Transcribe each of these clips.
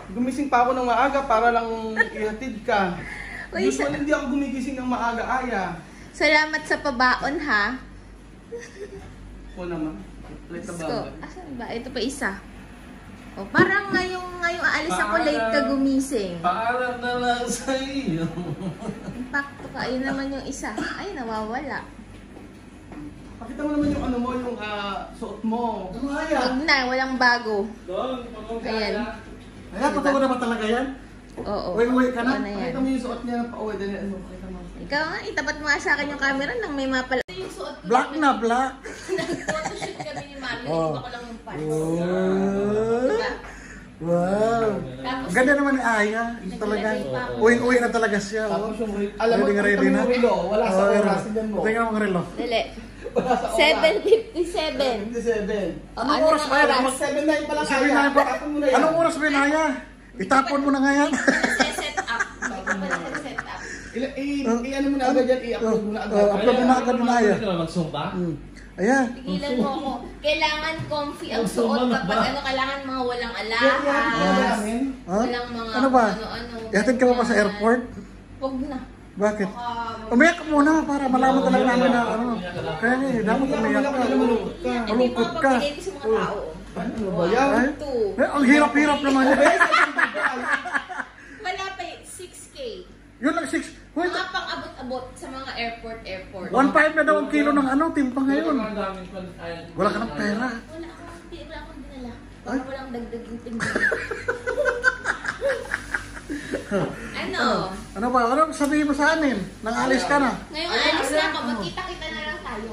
Gumising pa ako ng maaga para lang ihatid ka. Uy, Usually hindi ako gumigising ng maaga, Aya. Salamat sa pabaon, ha? Oo naman. Late na Gusto. ba? Asan ba? Ito pa isa. O, parang ngayong aalis ako late ka gumising. Para na lang sa iyo. Impacto ka. Ayun naman yung isa. Ay, nawawala. Pakita mo naman yung ano mo, yung suot mo. Ano, Aya? Huwag na, walang bago. Ayan. Aya, totoo na ba talaga yan? Oo. Uwi ka na? Ano yan? Pakita mo yung suot niya ng pauwi. Dali, ano, pakita mo. Ikaw nga, itapat mo nga sa akin yung camera nang may mapala. Yung suot ko. Black na, black. Nag-photoshoot kami ni Mami. Oh. Iba ko lang yung pants. Wow. Wow. Tapos, Ganda naman ni Aya. Talaga. Uwing-uwi na talaga siya. Oh. Tapos yung alam mo, Ready pakita mo na? yung relo. Wala sa Oh, oras din mo. tingnan mo ang relo. dali. Wala sa oras. 7:57. 57. Anong oras ba yan? 7:09 pa lang, Aya. 7:09 pa. Tapon mo na yan. Anong oras ba yun, Aya? Itapon mo na nga yan. Set up. Hindi ko pala set up. I-ano mo na agad yan, i-upload mo na agad. Upload mo na agad na, Aya. Hindi ka magsumba? Ayan. Pigilan mo ako. Kailangan comfy ang suot kapag ano, kailangan mga walang alahas. Ha? Walang mga Ano ba? ano-ano. Ihatid ka pa sa airport? Huwag na. Bakit? Umiyak ka muna para malaman talaga namin na ano. Kaya nga, dapat umiyak ka. Malungkot ka. Hindi ko sa mga tao. Ano ba yan? Ay, Two. ang hirap-hirap naman yun. Wala pa eh. 6K. Yun lang, 6. Wait, Mga pang-abot-abot sa mga airport. 1.5 na daw ang kilo ng ano, timpa ngayon. Wala ka ng pera. Wala akong dinala. Ay? Para walang dagdag yung tingin. Ano? Ano ba? Ano sabihin mo sa amin? Nang alis ka na. Ngayong alis na ako. Magkita-kita na lang tayo.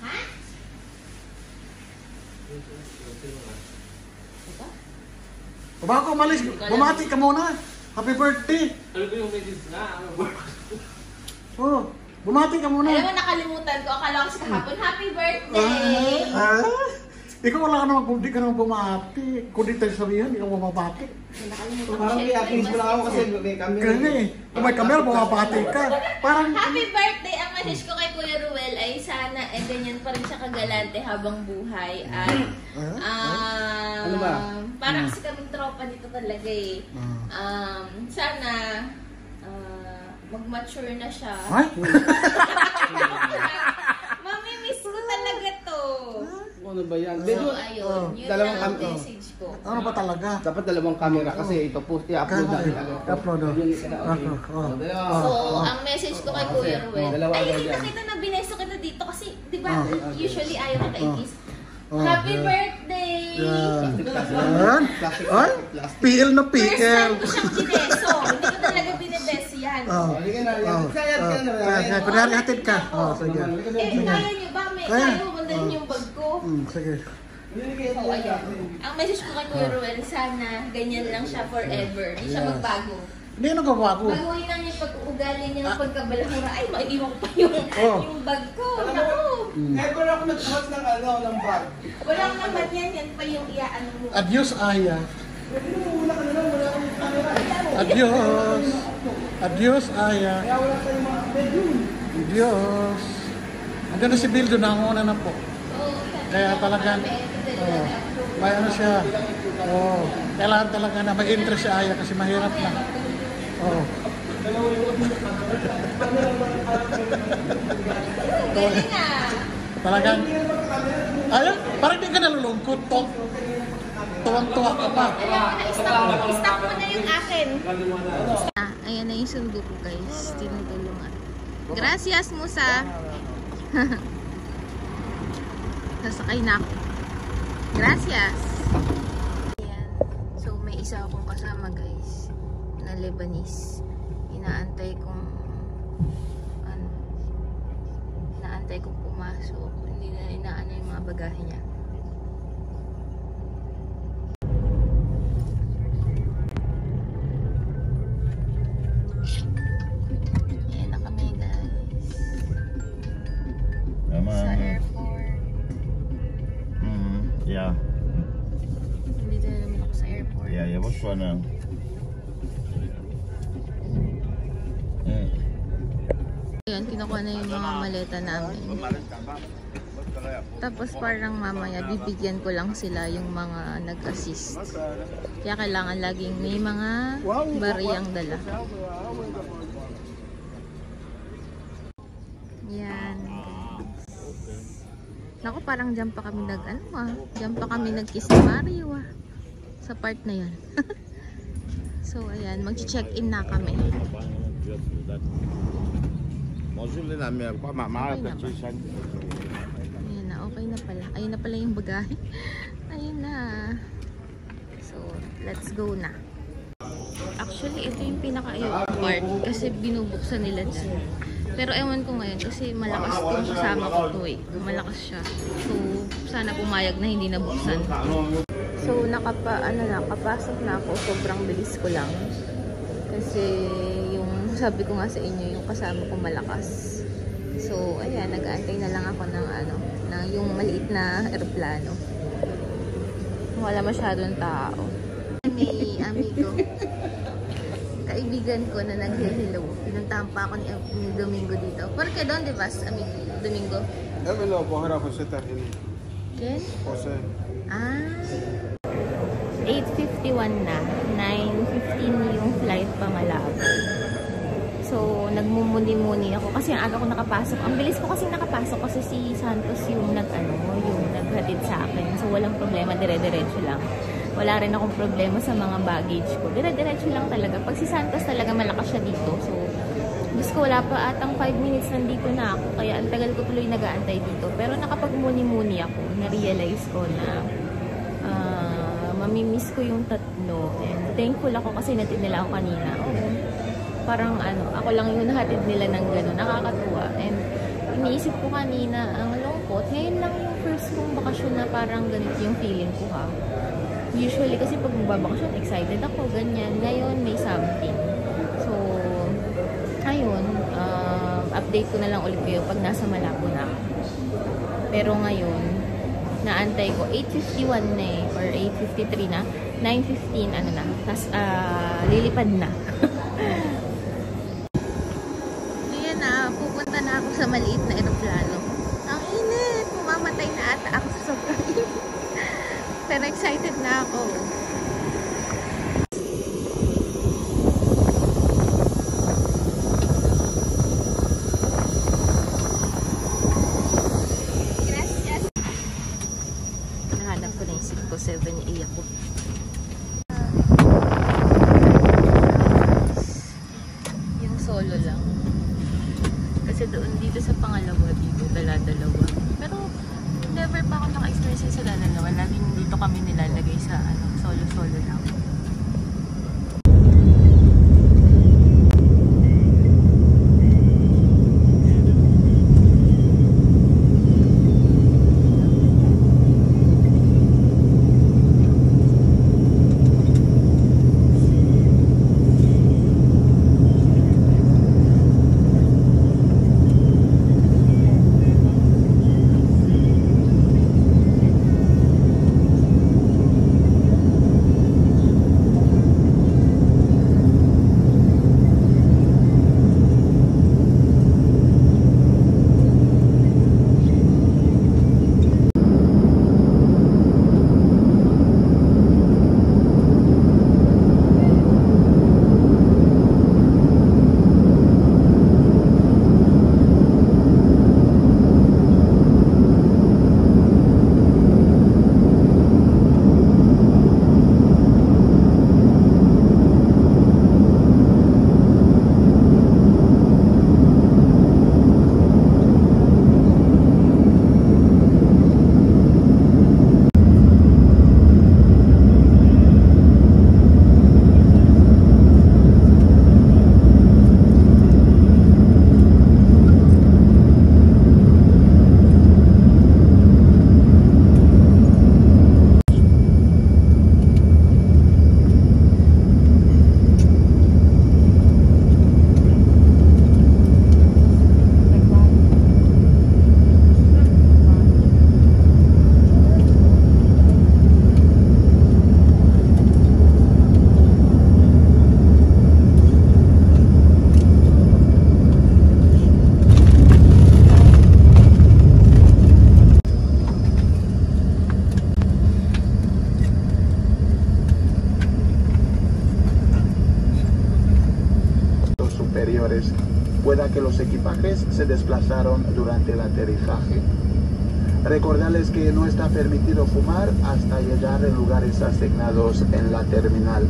Ha? Ito? O bago umalis, bumati ka muna. Happy birthday. Ano ba yung message na? Ano ba? Oh, bumati ka muna. Alam mo, nakalimutan ko. Akala ko sa kahapon, happy birthday! Ikaw wala ka naman, hindi ka naman bumati. Kung di tayo sabihan, ikaw bumabati. Nakalimutan ko. Parang i-apis mo lang ako kasi may camera. Kaya eh, kung may camera, bumabati ka. Parang, Happy birthday! Ang message ko kay Kuya Ruel ay sana ganyan pa rin siya kagalante habang buhay. At Ano ba? parang kasi kaming tropa dito talaga eh. Sana mag-mature na siya. ay? Mami-miss ko talaga to. Ano ba yan? So, ayun. Yun dalawang lang ang kami. message ko. Ano ba talaga? Dapat dalawang camera kasi ito post i-upload Kaya natin nga, agad. i-upload, oh. Yun, okay. So, ang message ko kay Kuya Ruel, Dalawa ay, agad kita yan. kita na bineso kita dito kasi, di ba, usually ayaw kita i-kiss. Oh, Happy yeah. birthday! Yan. Plastic. Yan. Ay? PL na First PL. time ko siyang bineso. Hindi ko talaga binebeso yan. Oh. Halika na. Oh. Kaya ka na. Kaya, kunyari hatid ka. Oh, sige. Kaya niyo ba? Kaya. Kaya mo mandalin yung bag ko. Sige. So, ayun. Ang message ko kay Kuya Ruel, sana ganyan lang siya forever. Hindi siya magbago. Hindi na nagbabago. Baguhin lang yung pag-uugali niya ng pagkabalahura. Ay, maiiwan ko pa yung, Oh. yung bag ko. Naku! Ever ako nagbuhat ng ng bag. Walang naman yan. Yan pa yung iaano mo. Adios, Aya. Wala ka na lang, wala akong camera. Adios. Adios, Aya. Kaya wala tayong mga bedroom. Adios. Andiyan na si Bildo, nanguna na po. Kaya talagang, may ano siya. Oh, kailangan talaga na may interest si Aya kasi mahirap na. Oh. Galing ah. Talagang, ayun, parang di ka nalulungkot to. Tuwang-tuwa ka pa. Stop mo na yung akin. Ayan na yung sundo ko guys. Tinutulungan. Gracias, Musa. Sasakay na ako. Gracias. Ayan. So, may isa akong kasama guys. Na Lebanese. Inaantay kong pumasok. Hindi na inaano yung mga bagahe niya. Ayan na kami guys. Sa airport. Yeah. Nandito na naman ako sa airport. Yeah, which one now? Ayan, kinukuha na yung mga maleta namin. Tapos parang mamaya bibigyan ko lang sila yung mga nag-assist. Kaya kailangan laging may mga bariyang dala. Yan. Naku, parang dyan pa kami dyan pa kami nag-kiss ni Mario sa part na yan. So ayan, mag-check-in na kami. Ayan na, okay na pala. Ayun na pala yung bagahe. Ayun na. So, let's go na. Actually, ito yung pinaka-ayaw part kasi binubuksan nila dyan. Pero ewan ko ngayon kasi malakas itong kasama ko to eh. Malakas siya. So, sana pumayag na hindi nabuksan. So, nakapasok na ako. Sobrang bilis ko lang. Kasi yung sabi ko nga sa inyo, yung kasama ko malakas. So, ayan, nag-aantay na lang ako ng yung maliit na eroplano. Wala masyadong tao. May amigo. Kaibigan ko na nag-hello. Pinuntahan pa ako ni Domingo dito. Porque doon, di ba, amigo Domingo? Ken? Ah. 8:51 na. 9:15 yung flight pa Malabo. So, nagmumuni-muni ako kasi ang aga ko nakapasok. Ang bilis ko kasi nakapasok kasi si Santos yung naghatid sa akin. So, walang problema, dire-diretso lang. Wala rin akong problema sa mga baggage ko. Dire-diretso lang talaga. Pag si Santos talaga malakas siya dito. So, Diyos ko, wala pa atang 5 minutes nandito na ako. Kaya ang tagal ko tuloy nag-aantay dito. Pero nakapagmuni-muni ako. Na-realize ko na mamimiss ko yung tatlo. And thankful ako kasi natid nila ako kanina. Parang ako lang yung nahatid nila ng gano'n. Nakakatuwa. And iniisip ko kanina, ang lungkot. Ngayon lang yung first kong bakasyon na parang ganito yung feeling ko ha. Usually kasi pag magbabakasyon, excited ako, ganyan. Ngayon, may something. So, ayun, update ko na lang ulit kayo pag nasa Malabo na ako. Pero ngayon, naantay ko, 8:51 na eh, or 8:53 na, 9:15, tas lilipad na. Ayan na, pupunta na ako sa maliit na eroplano. Ang init, pumamatay na ata ako sa sobrang init. Pero excited na ako. Gracias. Nahanap ko na yung 507A ako. Yung solo lang. Kasi doon dito sa pangalawa dito, dala-dalawa. Pero never pa ako naka-experience sa dalawa. Laging dito kami nilalagay sa solo-solo lang. exteriores. Pueda que los equipajes se desplazaron durante el aterrizaje. Recordarles que no está permitido fumar hasta llegar en lugares asignados en la terminal.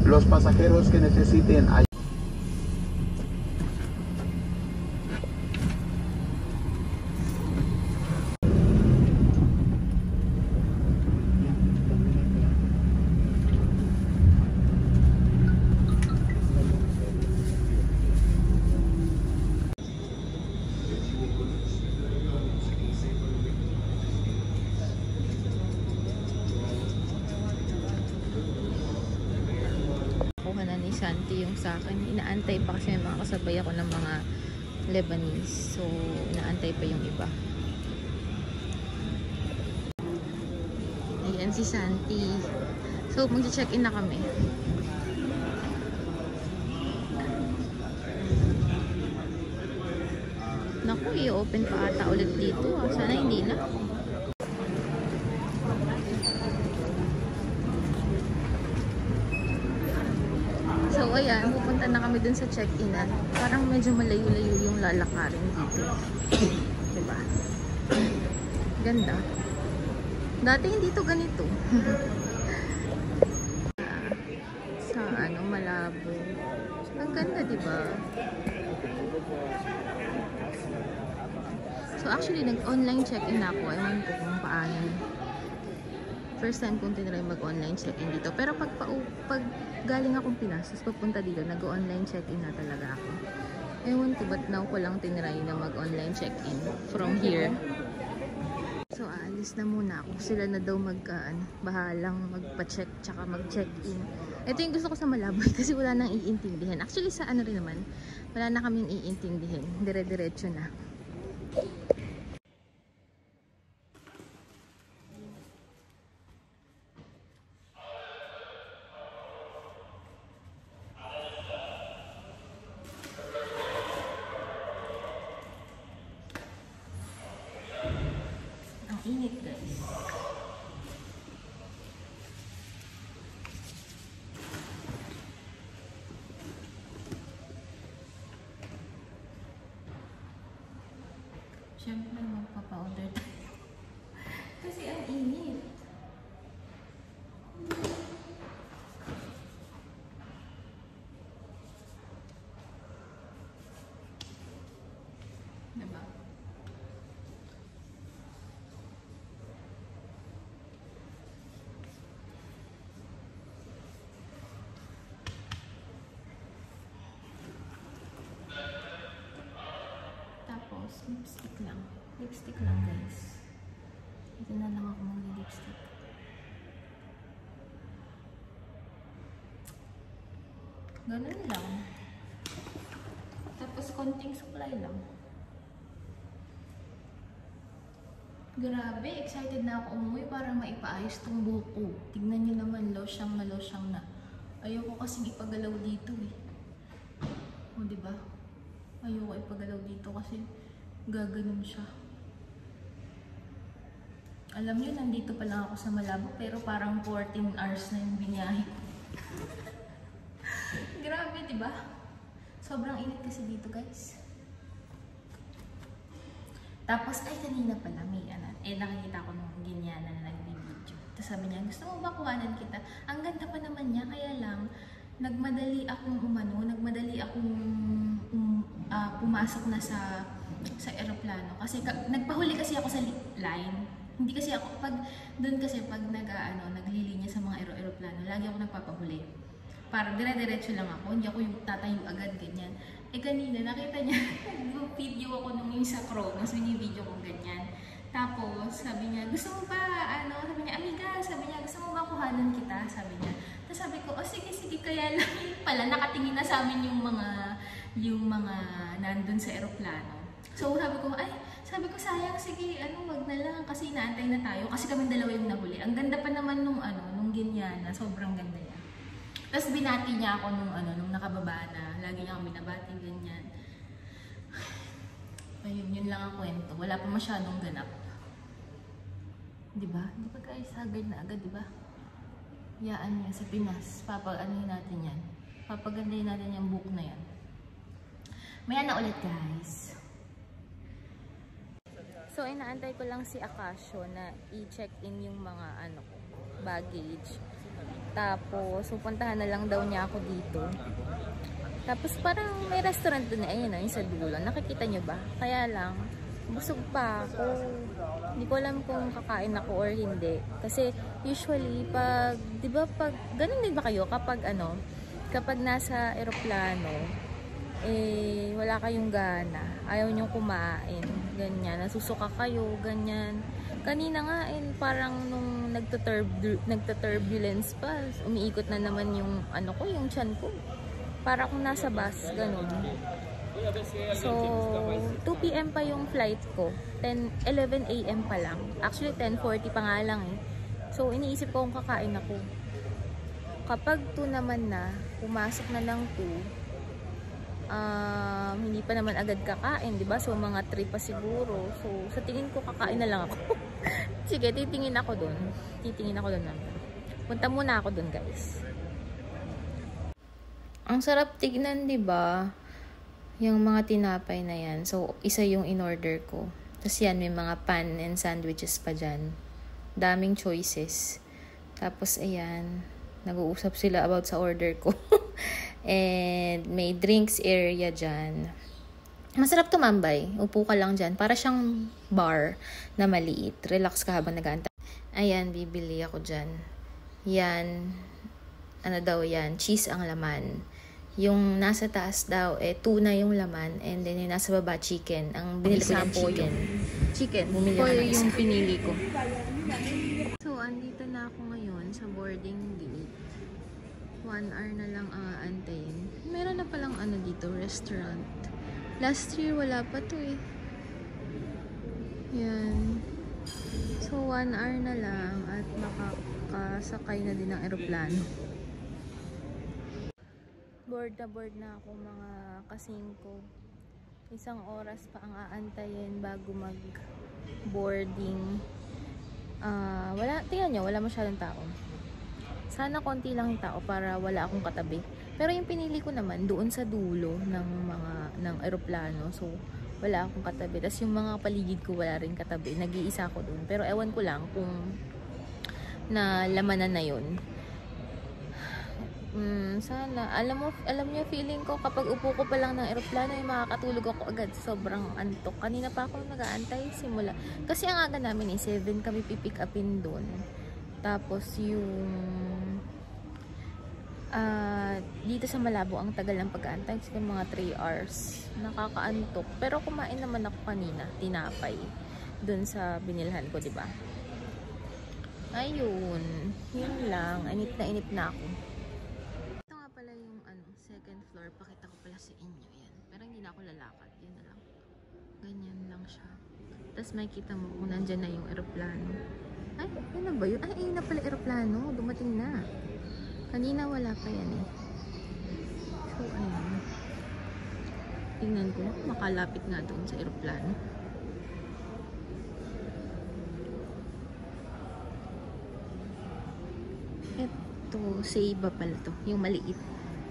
Los pasajeros que necesiten ayuda. Santi yung sa akin. Inaantay pa kasi may mga kasabay ako ng mga Lebanese. So, inaantay pa yung iba. Ayan si Santi. So, mag-check-in na kami. Naku, i-open pa ata ulit dito. Sana hindi na. So, ayan, pupunta na kami dun sa check-in-an. Parang medyo malayo-layo yung lalakarin dito. Diba? Ganda. Dati hindi to ganito. Sa Malabo. Ang ganda, diba? So, actually, nag-online check-in na ako. Ewan ko kung paano. First time kong tinry mag-online check-in dito. Pero pag galing akong Pinas, papunta dito, nag-online check-in na talaga ako. Ewan ko ba't now ko lang tinry na mag-online check-in from here. So, aalis na muna ako. Sila na daw bahalang magpa-check tsaka mag-check-in. Ito yung gusto ko sa Malabo kasi wala nang iintindihan. Actually, sa rin naman, wala na kaming iintindihan. Dire-diretso na. Init, guys. Siyempre, magpapa-order tayo. Kasi ang init. Diba? Lipstick lang guys. Ito na lang ako mag-lipstick. Ganun lang. Tapos konting supply lang. Grabe, excited na ako umuwi para maipaayos tong buhok ko. Tignan nyo naman, losyang na. Ayoko kasing ipagalaw dito eh. O diba? Ayoko ipagalaw dito kasi gaganon siya. Alam nyo, nandito pa lang ako sa Malabo pero parang 14 hours na yung biniyahe. Grabe, diba? Sobrang init kasi dito, guys. Tapos, ay kanina pala, may nakikita ko nung ginyana na nag-video. Tapos sabi niya, gusto mo ba kuhanan kita? Ang ganda pa naman niya, kaya lang, nagmadali akong pumasok na sa eroplano. Kasi nagpahuli kasi ako sa line. Hindi kasi ako, pag naglilinya sa mga eroplano, lagi ako nagpapahuli. Para dire-diretso lang ako, hindi ako yung tatayo agad, ganyan. Eh kanina, nakita niya, nag-video ako nung yung sa Kronos, video ko ganyan. Tapos, sabi niya, gusto mo ba, sabi niya, amiga, sabi niya, gusto mo ba kuhanan kita? Sabi niya. Tapos sabi ko, oh sige, kaya lang pala, nakatingin na sa amin yung mga nandun sa eroplano. So, sabi ko, sayang, sige, wag na lang, kasi inaantay na tayo, kasi kami dalawa yung nahuli. Ang ganda pa naman nung ginyana, sobrang ganda niya. Tapos binati niya ako nung nakababa na, lagi niya ako binabati, ganyan. Ayun, yun lang ang kwento. Wala pa masyadong ganap. Diba? Di ba guys, agad na agad, diba? Yaan niya sa Pinas. Papaganohin natin yan. Papagandahin natin yung book na yan. Maya na ulit, guys. So, inaantay ko lang si Akasho na i-check in yung mga baggage. Tapos, pupuntahan na lang daw niya ako dito. Tapos, parang may restaurant doon. Ayun, yung sa dulo. Nakikita nyo ba? Kaya lang, busog pa ako. Hindi ko alam kung kakain ako or hindi. Kasi, usually, di ba ganun din ba kayo kapag nasa eroplano, wala kayong gana, ayaw nyong kumain, ganyan, nasusuka kayo, ganyan. Kanina nga, parang nung nagta-turbulence pa, umiikot na naman yung yung tiyan ko. Para kung nasa bus, ganun. So, 2 PM pa yung flight ko. 11 AM pa lang. Actually, 10:40 pa nga lang eh. So, iniisip ko kung kakain ako. Kapag 2 naman na, pumasok na lang 2, hindi pa naman agad kakain, diba? So, mga 3 pa siguro. So, sa tingin ko, kakain na lang ako. Sige, titingin ako dun. Punta muna ako dun, guys. Ang sarap tignan, diba? Yung mga tinapay na yan. So, isa yung in-order ko. Tapos yan, may mga pan and sandwiches pa dyan. Daming choices. Tapos, ayan. Nag-uusap sila about sa order ko. And may drinks area dyan. Masarap tumambay. Upo ka lang dyan. Para siyang bar na maliit. Relax ka habang nag-aantay. Ayan, bibili ako dyan. Yan. Ano daw yan? Cheese ang laman. Yung nasa taas daw, tuna yung laman. And then yung nasa baba, chicken. Ang binili ko yung chicken. Bumili ako ng yung pinili ko. So, andito na ako ngayon sa boarding gate. 1 hour na lang aantayin. Meron na palang dito, restaurant. Last year, wala pa to eh. Yan. So, 1 hour na lang at makakasakay na din ng eroplano. Board na ako mga kasingko. 1 oras pa ang aantayin bago mag-boarding. Tingnan nyo, wala masyadong tao. Sana konti lang yung tao para wala akong katabi. Pero yung pinili ko naman doon sa dulo ng eroplano. So, wala akong katabi. Tapos yung mga paligid ko wala rin katabi. Nag-iisa ako doon. Pero ewan ko lang kung lamanan na yun. Sana. Alam niyo, feeling ko kapag upo ko pa lang ng eroplano, makakatulog ako agad. Sobrang antok. Kanina pa ako nag-aantay simula. Kasi ang aga namin 7 kami pipick upin doon. Tapos yung dito sa Malabo ang tagal ng pag-aantay, kasi mga 3 hours. Nakakaantok. Pero kumain naman ako kanina, tinapay dun sa binilhan ko, 'di ba? Ayun, yun lang. Init na ako. Ito nga pala yung second floor. Pakita ko pala sa inyo. Yan. Pero hindi na ako lalakad. Yan na lang. Ganyan lang siya. Tapos makikita mo kung nandyan na yung eroplano. Ay, yun na ba yun? Ay, yun na pala eroplano. Dumating na. Kanina wala pa yan eh. So, ayan. Tingnan ko. Makalapit nga doon sa eroplano. Ito, Seiba pala to. Yung maliit.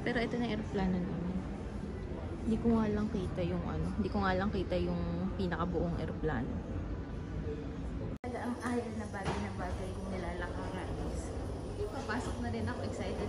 Pero ito na eroplano namin. Hindi ko nga lang kita yung pinakabuong eroplano. Ang ayaw na bagay kong nilalakaran is papasok na rin ako, excited